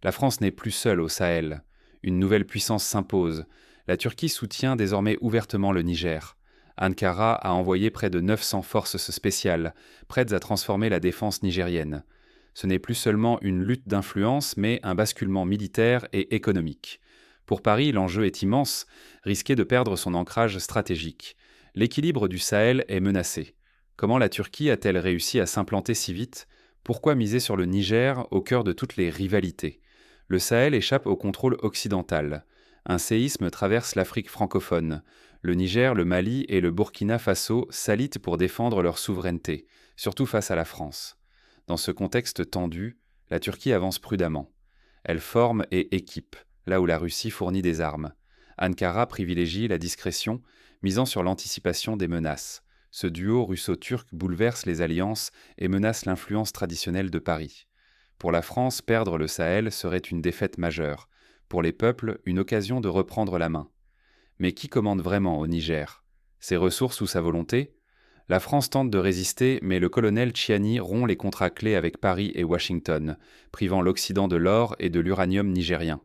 La France n'est plus seule au Sahel. Une nouvelle puissance s'impose. La Turquie soutient désormais ouvertement le Niger. Ankara a envoyé près de 900 forces spéciales, prêtes à transformer la défense nigérienne. Ce n'est plus seulement une lutte d'influence, mais un basculement militaire et économique. Pour Paris, l'enjeu est immense, risquer de perdre son ancrage stratégique. L'équilibre du Sahel est menacé. Comment la Turquie a-t-elle réussi à s'implanter si vite? Pourquoi miser sur le Niger au cœur de toutes les rivalités? Le Sahel échappe au contrôle occidental. Un séisme traverse l'Afrique francophone. Le Niger, le Mali et le Burkina Faso s'allient pour défendre leur souveraineté, surtout face à la France. Dans ce contexte tendu, la Turquie avance prudemment. Elle forme et équipe, là où la Russie fournit des armes. Ankara privilégie la discrétion, misant sur l'anticipation des menaces. Ce duo russo-turc bouleverse les alliances et menace l'influence traditionnelle de Paris. Pour la France, perdre le Sahel serait une défaite majeure. Pour les peuples, une occasion de reprendre la main. Mais qui commande vraiment au Niger? Ses ressources ou sa volonté? La France tente de résister, mais le colonel Chiani rompt les contrats clés avec Paris et Washington, privant l'Occident de l'or et de l'uranium nigérien.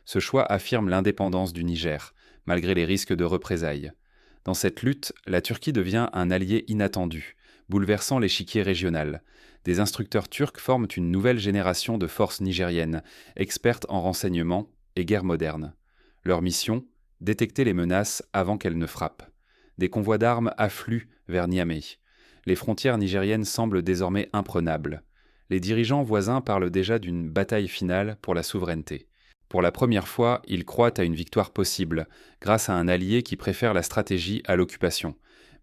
Ce choix affirme l'indépendance du Niger, malgré les risques de représailles. Dans cette lutte, la Turquie devient un allié inattendu, bouleversant l'échiquier régional. Des instructeurs turcs forment une nouvelle génération de forces nigériennes, expertes en renseignement et guerre moderne. Leur mission? Détecter les menaces avant qu'elles ne frappent. Des convois d'armes affluent vers Niamey. Les frontières nigériennes semblent désormais imprenables. Les dirigeants voisins parlent déjà d'une bataille finale pour la souveraineté. Pour la première fois, ils croient à une victoire possible, grâce à un allié qui préfère la stratégie à l'occupation.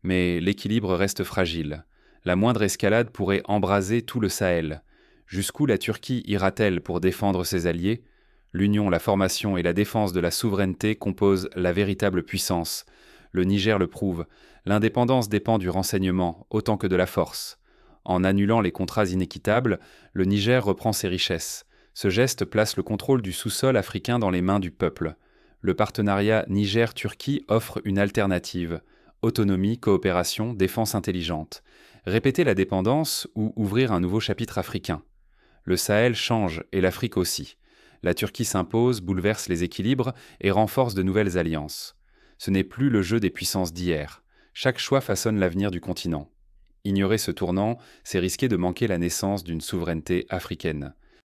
Mais l'équilibre reste fragile. La moindre escalade pourrait embraser tout le Sahel. Jusqu'où la Turquie ira-t-elle pour défendre ses alliés? L'union, la formation et la défense de la souveraineté composent la véritable puissance. Le Niger le prouve. L'indépendance dépend du renseignement autant que de la force. En annulant les contrats inéquitables, le Niger reprend ses richesses. Ce geste place le contrôle du sous-sol africain dans les mains du peuple. Le partenariat Niger-Turquie offre une alternative. Autonomie, coopération, défense intelligente. Répéter la dépendance ou ouvrir un nouveau chapitre africain. Le Sahel change et l'Afrique aussi. La Turquie s'impose, bouleverse les équilibres et renforce de nouvelles alliances. Ce n'est plus le jeu des puissances d'hier. Chaque choix façonne l'avenir du continent. Ignorer ce tournant, c'est risquer de manquer la naissance d'une souveraineté africaine.